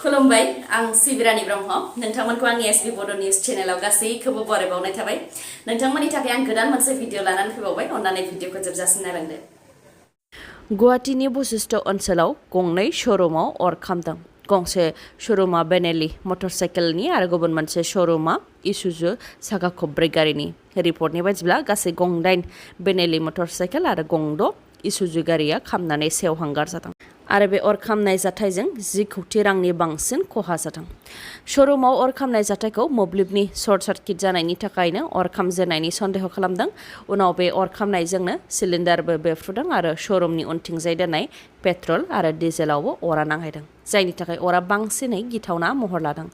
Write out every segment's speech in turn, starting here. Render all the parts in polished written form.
खुलुमबाय आं सिबिरानि ब्रह्म नोंथांमोनखौ आंनि एसबी बडो निउज चेनेलाव गासैखौबो बरायबावनाय थाबाय नोंथांमोननि थाखाय आं गोदान मोनसे भिडिअ लानानै फैबावबाय अन्नानै भिडिअखौ जोबजासिम नायलांदो। गुवाहाटीनि बशिष्ट ओनसोलाव गंनै श'रुमाव अर खामदों। गंसे श'रुमा बेनेली मटरसाइकेलनि आरो गुबुन मोनसे श'रुमा इसुजु साखा खबब्रै गारिनि। रिपर्टनि बायदिब्ला गासै गं8 बेनेली मटरसाइकेल आरो गं6 इसुजु गारिया खामनानै सेवहांगार जादों आरो बे अर खामनाय जाथायजों 10 कौटि रांनि बांसिन खहा जादों। श'रुमाव अर खामनाय जाथायखौ मोब्लिबनि सर्ट सार्किट जानायनि थाखायनो अर खामजेननायनि सन्देह खालामदों। उनाव बे अर खामनायजोंनो सिलिन्डारबो बेफ्रुदों आरो श'रुमनि उनथिंजाय दोननाय पेट्रल आरो डिजेलावबो अरा नांहैदों, जायनि थाखाय अरा बांसिनै गिथावना महर लादों।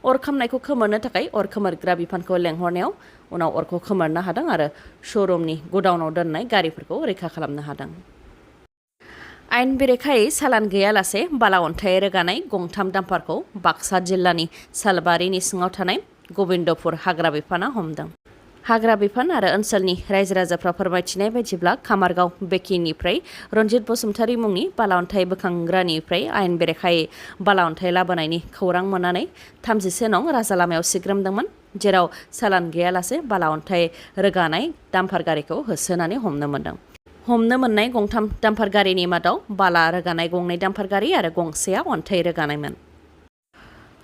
अर खामनायखौ खोमोरनो थाखाय अर खोमोरग्रा बिफानखौ लेंहरनायाव उनाव अरखौ खोमोरनो हादों आरो श'रुमनि गुदाउनाव दोननाय गारिफोरखौ रैखा खालामनो हादों। आयेन बेरेखायै सालान गैयालासे बाला अन्थाइ रोगानाय गं3 डाम्पारखौ बाक्सा जिल्लानि सालबारिनि सिङाव थानाय गबिन्दपुर हाग्रा बिफाना हमदों। हाग्रा बिफान आरो ओनसोलनि रायजो राजाफ्रा फोरमायथिनाय बायदिब्ला खामारगाव बेकिनिफ्राय रन्जित बसुमतारी मुंनि बाला अन्थाइ बोखांग्रानिफ्राय आयेन बेरेखायै बाला अन्थाइ लाबोनायनि खौरां मोननानै 31 नं राजा लामायाव सिग्रोमदोंमोन, जेराव सालान गैयालासे बाला अन्थाइ रोगानाय डाम्पार गारिखौ होसोनानै हमनो मोन्दों। हमनो मोननाय गं3 डाम्पार गारिनि मादाव बाला रोगानाय गं2 डाम्पार गारि आरो गंसेया अन्थाइ रोगानायमोन।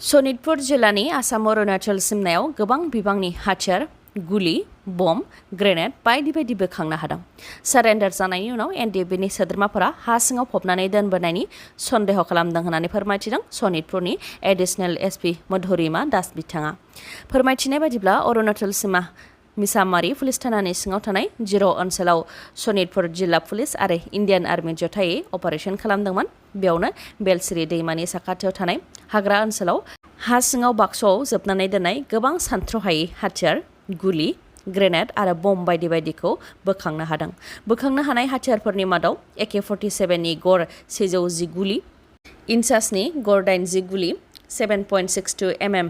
सनितपुर जिल्लानि आसाम अरुणाचल सिमनायाव गोबां बिबांनि हाथियार, गुलि, बम, ग्रेनेड बायदि बायदि बोखांनो हादों। सारेन्डार जानायनि उनाव NDFBनि सोद्रोमाफोरा हा सिङाव फबनानै दोनबोनायनि सन्देह खालामदों होननानै फोरमायथिदों सनितपुरनि एडिशनेल SP मधुरिमा दास बिथाङा। फोरमायथिनाय बायदिब्ला अरुणाचल सिमा मिसामारि पुलिस थानानि सिङाव थानाय जिर' ओनसोलाव सनितपुर जिल्ला पुलिस आरो इन्डियान आर्मि जथायै अपारेशन खालामदोंमोन। बेयावनो बेलसिरि दैमानि साखाथियाव थानाय हाग्रा ओनसोलाव हा सिङाव बाक्सुआव जोबनानै दोननाय गोबां सानथ्र'हायै हाथियार, गुलि, ग्रेनेड आरो बम बायदि बायदिखौ बोखांनो हादों। बोखांनो हानाय हाथियारफोरनि मादाव AK-47नि गड़ 110 गुलि, इनसासनि गड़ 80 गुलि, 7.62 mm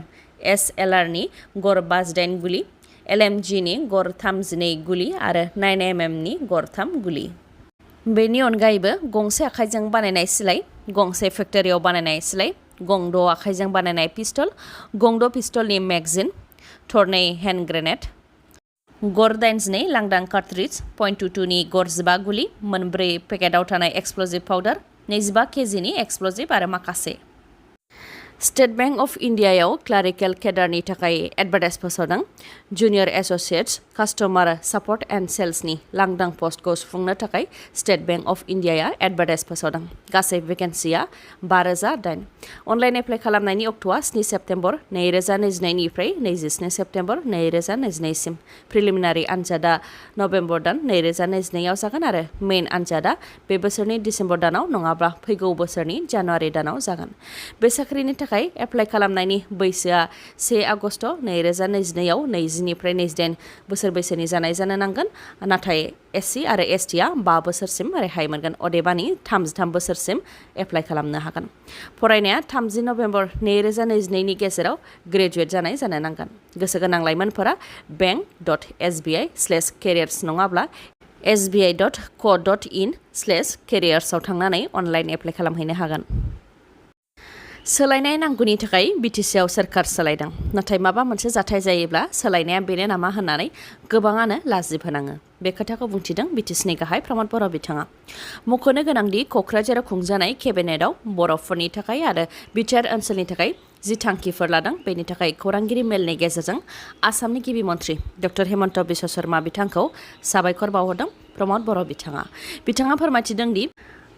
SLRनि गड़ 58 गुलि, LMGनि गड़ 32 गुलि आरो 9 mmनि गड़ 3 गुलि। बेनि अनगायैबो गंसे आखाइजों बानायनाय सिलाइ, गंसे फेक्टरियाव बानायनाय सिलाइ, गं6 आखाइजों बानायनाय पिस्तल, गं6 पिस्तलनि मेगजिन, थरनै हेन्ड ग्रेनेड, गड़ 82 लांदां कार्ट्रिज, .22नि गड़ 15 गुलि, मोनब्रै पेकेटाव थानाय एक्सप्लजिभ पाउडार, 25 केजिनि एक्सप्लजिभ आरो माखासे। स्टेट बेंक अफ इन्डियायाव क्लारिकेल केडारनि थाखाय एडभार्टाइज फोसावदों। Junior associates customer support and सेल्सनि लांदां पस्टखौ सुफुंनो थाखाय स्टेट बेंक अफ इन्डियाया एडभार्टाइज फोसावदों। गासै भेकेन्सिया 5008। अनलाइन एप्लाइ खालामनायनि अक्ट'आ 7 सेप्तेम्बर 2022 निफ्राय 27 सेप्तेम्बर 2022 सिम। प्रिलिमिनारि आनजादा नभेम्बर दान 2022 आव जागोन आरो मेइन आनजादा बे बोसोरनि डिसेम्बर दानाव नङाब्ला फैगौ बोसोरनि जानुवारि दानाव जागोन। बे साख्रिनि थाखाय एप्लाइ खालामनायनि बैसोआ 1 आगस्ट 2022 आव 20 निफ्राय 28 बोसोर बैसोनि जानाय जानो नांगोन, नाथाय SC आरो STआ 5 बोसोरसिम रेहाय मोनगोन। अदेबानि 33 बोसोरसिम एप्लाइ खालामनो हागोन। फरायनाया 30 नभेम्बर 2022 नि गेजेराव ग्रेजुवेट जानाय जानो नांगोन। गोसो गोनां लाइमोनफोरा bank.sbi/careers नङाब्ला sbi.co.in/careers आव थांनानै अनलाइन एप्लाइ खालामहैनो हागोन। सोलायनाय नांगौनि थाखाय BTCआव सोरखार सोलायदों, नाथाय माबा मोनसे जाथाय जायोब्ला सोलायनाया बेनो नामा होननानै गोबाङानो लाजिब होनाङो। बे खोथाखौ बुंथिदों BTCनि गाहाय प्रमद बर' बिथाङा। मख'नो गोनांदि क'क्राझाराव खुंजानाय केबिनेटआव बर'फोरनि थाखाय आरो बिटिआर ओनसोलनि थाखाय जि थांखिफोर लादों, बेनि थाखाय खौरांगिरि मेलनि गेजेरजों आसामनि गिबि मन्त्रि डक्टर हेमन्त बिश्व शर्मा बिथांखौ साबायखर बावहरदों प्रमद बर' बिथाङा। बिथाङा फोरमायथिदों दि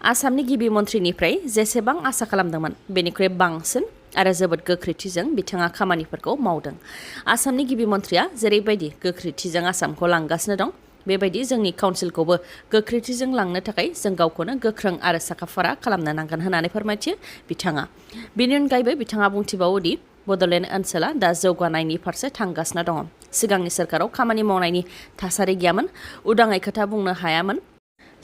आसामनि गिबि मन्थ्रिनिफ्राय जेसेबां आसा खालामदोंमोन बेनिख्रुइ बांसिन आरो जोबोद गोख्रैथिजों बिथाङा खामानिफोरखौ मावदों। आसामनि गिबि मन्थ्रिया जेरैबायदि गोख्रैथिजों आसामखौ लांगासिनो दं, बेबायदि जोंनि काउन्सिलखौबो गोख्रैथिजों लांनो थाखाय जों गावखौनो गोख्रों आरो साखाफारा खालामनो नांगोन होननानै फोरमायथियो बिथाङा। बेनि अनगायैबो बिथाङा बुंथिबावोदि बड'लेण्ड ओनसोला दा जौगानायनि फारसे थांगासिनो दङ। सिगांनि सोरखाराव खामानि मावनायनि थासारि गैयामोन, उदाङै खोथा बुंनो हायामोन।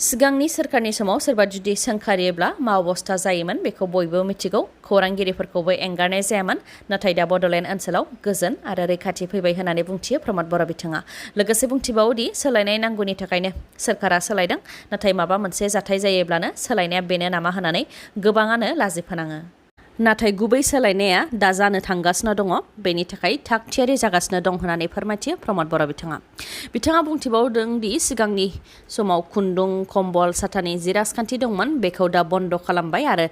सिगांनि सोरखारनि समाव सोरबा जुदि सोंखारियोब्ला मा अबस्था जायोमोन बेखौ बयबो मिथिगौ। खौरांगिरिफोरखौबो एंगारनाय जायामोन, नाथाय दा बड'लेण्ड ओनसोलाव गोजोन आरो रैखाथि फैबाय होननानै बुंथियो प्रमद बर' बिथाङा। लोगोसे बुंथिबावोदि सोलायनाय नांगौनि थाखायनो सोरखारा सोलायदों, नाथाय माबा मोनसे जाथाय जायोब्लानो सोलायनाया बेनो नामा होननानै गोबाङानो लाजिफोनाङो। नाथाय गुबै सोलायनाया दा जानो थांगासिनो दङ बेनि थाखाय थाग थियारि जागासिनो दं होननानै फोरमायथियो प्रमद बर' बिथाङा बुंथिबावदों दि सिगांनि समाव खुन्दुं कम्बल साथानि जि राजखान्थि दंमोन बेखौ दा बन्द खालामबाय आरो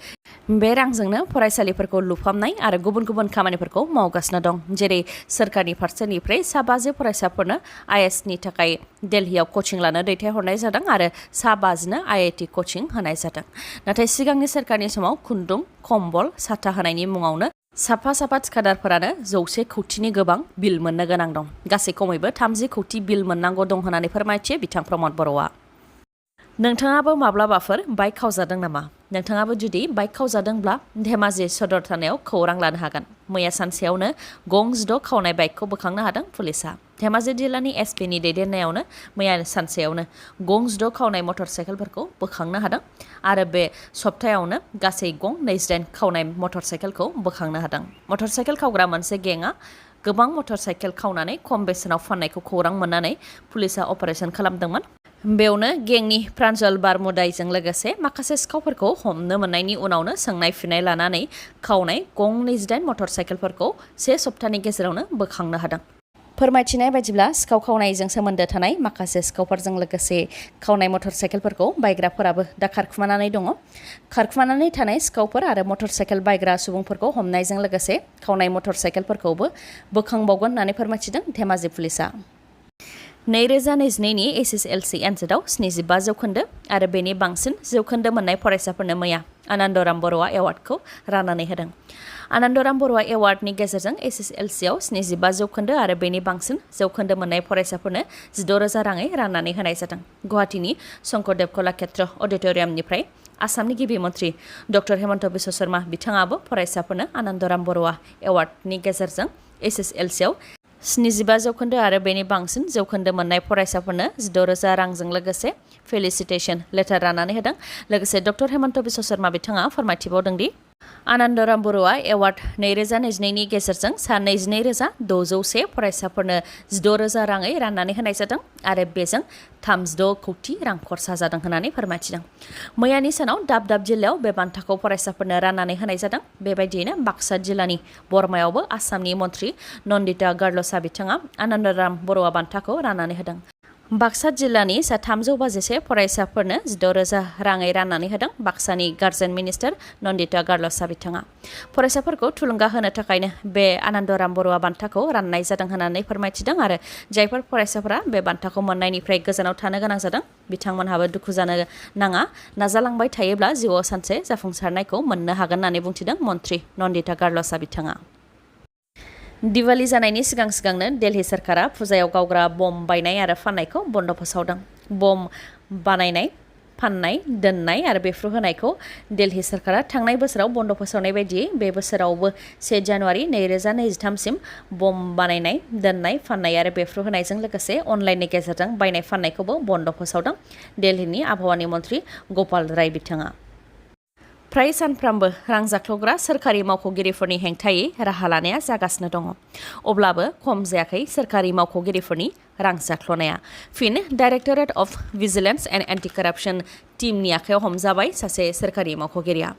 बे रांजोंनो फरायसालिफोरखौ लुफामनाय आरो गुबुन गुबुन खामानिफोरखौ मावगासिनो दं जेरै सोरखारनि फारसेनिफ्राय 5 फरायसाफोरनो आइएसनि थाखाय दिल्लीयाव कचिं लानो दैथायहरनाय जादों आरो 5नो आईआईटी कचिं होनाय जादों नाथाय सिगांनि सोरखारनि समाव खुन्दुं कम्बल साथा होनायनि मुङावनो साफा थिखादारफोरानो 100 कौटिनि गोबां बिल मोननो गोनां दं गासै खमैबो 30 कौटि बिल मोननांगौ दं होननानै फोरमायथियो बिथां प्रमद बर'आ नोंथाङाबो माब्लाबाफोर बाइक खावजादों नामा नोंथाङाबो जुदि बाइक खावजादोंब्ला धेमाजि सदर थानायाव खौरां लानो हागोन मैया सानसेयावनो गं 6 खावनाय बाइकखौ बोखांनो हादों पुलिसा धेमाजि जिल्लानि एसपिनि दैदेननायावनो मैया सानसेयावनो गं 6 खावनाय मटर साइकेलफोरखौ बोखांनो हादों आरो बे सप्तायावनो गासै गं 28 खावनाय मटर साइकेलखौ बोखांनो हादों मटर साइकेल खावग्रा मोनसे गेंआ गोबां मटर साइकेल खावनानै खम बेसेनाव फाननायखौ खौरां मोननानै पुलिसा अपारेशन खालामदोंमोन बेयावनो गेंनि प्रान्जल बारमुदाइजों लोगोसे माखासे सिखावफोरखौ हमनो मोननायनि उनावनो सोंनाय फिननाय लानानै खावनाय गं 28 मटर साइकेलफोरखौ 1 सप्तानि गेजेरावनो बोखांनो हादों फोरमायथिनाय बायदिब्ला सिखाव खावनायजों सोमोन्दो थानाय माखासे सिखावफोरजों लोगोसे खावनाय मटर साइकेलफोरखौ बायग्राफोराबो दा खारखुमानानै दङ खारखुमानानै थानाय सिखावफोर आरो मटर साइकेल बायग्रा सुबुंफोरखौ हमनायजों लोगोसे खावनाय मटर साइकेलफोरखौबो बोखांबावगोन होननानै फोरमायथिदों धेमाजि पुलिसा 2022 नि एसएसएलसी आनजादाव 75 जौखोन्दो आरो बेनि बांसिन जौखोन्दो मोननाय फरायसाफोरनो मैया आनन्दराम बर'आ एवार्डखौ राननानै होदों आनन्दराम बर'आ एवार्डनि गेजेरजों एसएसएलसीआव 75 जौखोन्दो आरो बेनि बांसिन जौखोन्दो मोननाय फरायसाफोरनो 16,000 राङै राननानै होनाय जादों गुवाहाटीनि शंकरदेव कलाक्षेत्र अडिटोरियामनिफ्राय आसामनि गिबि मन्त्रि डक्टर हेमन्त बिश्व शर्मा बिथाङाबो फरायसाफोरनो आनन्दराम बर'आ एवार्डनि गेजेरजों एसएसएलसीआव 75 जौखोन्दो आरो बेनि बांसिन जौखोन्दो मोननाय फरायसाफोरनो 16,000 रांजों लोगोसे फेलिसिटेशन लेटार राननानै होदों लोगोसे डक्टर हेमन्त बिश्व शर्मा बिथाङा फोरमायथिबावदों दि आनन्दराम बर'आ एवार्ड 2022 नि गेजेरजों सा 22,601 फरायसाफोरनो 16,000 राङै राननानै होनाय जादों आरो बेजों 36 कौटि रां खरसा जादों होननानै फोरमायथिदों मैयानि सानाव दाब जिल्लायाव बे बान्थाखौ फरायसाफोरनो राननानै होनाय जादों बेबायदियैनो बाक्सा जिल्लानि बरमायावबो आसामनि मन्त्रि नन्दिता गार्लसा बिथाङा आनन्दराम बर'आ बान्थाखौ राननानै होदों बाक्सा जिल्लानि सा 351 फरायसाफोरनो 16,000 राङै राननानै होदों बाक्सानि गार्जेन मिनिस्टार नन्दिता गार्लसा बिथाङा फरायसाफोरखौ थुलुंगा होनो थाखायनो बे आनन्दराम बर'आ बान्थाखौ राननाय जादों होननानै फोरमायथिदों आरो जायफोर फरायसाफोरा बे बान्थाखौ मोननायनिफ्राय गोजानाव थानो गोनां जादों बिथांमोनहाबो दुखु जानो नाङा नाजालांबाय थायोब्ला जिउआव सानसे जाफुंसारनायखौ मोननो हागोन होननानै बुंथिदों मन्त्रि नन्दिता गार्लसा बिथाङा दिवाली जानायनि सिगांनो दिल्ली सरकारा फुजायाव गावग्रा बम बायनाय आरो फाननायखौ बन्द फोसावदों बम बानायनाय फाननाय दोननाय आरो बेफ्रुहोनायखौ दिल्ली सरकारा थांनाय बोसोराव बन्द फोसावनाय बायदियै बे बोसोरावबो 1 जानुवारि 2023 सिम बम बानायनाय दोननाय फाननाय आरो बेफ्रुहोनायजों लोगोसे अनलाइननि गेजेरजों बायनाय फाननायखौबो बन्द फोसावदों दिल्लीनि आबहावानि मन्त्रि गपाल राय बिथाङा फ्राय सानफ्रामबो रां जाख्ल'ग्रा सोरखारि मावख'गिरिफोरनि हेंथायै राहा लानाया जागासिनो दङ अब्लाबो खम जायाखै सोरखारि मावख'गिरिफोरनि रां जाख्ल'नाया फिन directorate of vigilance and anti कराप्शन टीमनि आखायाव हमजाबाय सासे सोरखारि मावख'गिरिया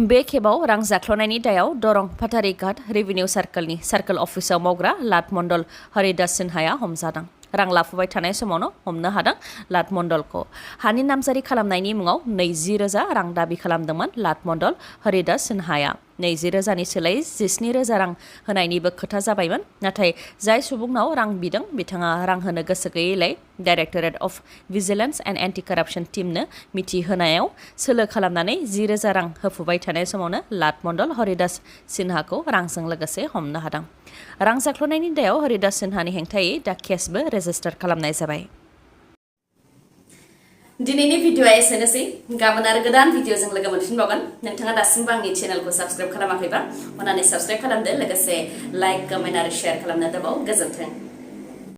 बे खेबाव रां जाख्ल'नायनि दायाव दरं पाटारिघाट रेभिनिउ सार्कलनि सार्कल अफिसाव मावग्रा लाट मण्डल हरिदास सिन्हाया हमजादों रां लाफुबाय थानाय समावनो हमनो हादों लाट मण्डलखौ हानि नामजारि खालामनायनि मुङाव 20,000 रां दाबि खालामदोंमोन लाट मण्डल हरिदास सिन्हाया 20,000नि सोलायै 17,000 रां होनायनिबो खोथा जाबायमोन नाथाय जाय सुबुंनाव रां बिदों बिथाङा रां होनो गोसो गैयैलाय directorate of vigilance and anti कराप्शन टीमनो मिथिहोनायाव सोलो खालामनानै 10,000 रां होफुबाय थानाय समावनो लाट मण्डल हरिदास सिन्हाखौ रांजों लोगोसे हमनो हादों रां जाख्ल'नायनि दायाव हरिदास सिन्हानि हेंथायै दा केसबो रेजिस्टार खालामनाय जाबाय दिनैनि भिडिअआ एसेनोसै गाबोन आरो गोदान भिडिअजों लोगो मोनफिनबावगोन नोंथाङा दासिमबो आंनि चेनेलखौ साबस्क्राइब खालामाखैबा अन्नानै साबस्क्राइब खालामदो लोगोसे लाइक कमेन्ट आरो शेयार खालामनो दाबाव गोजोन्थों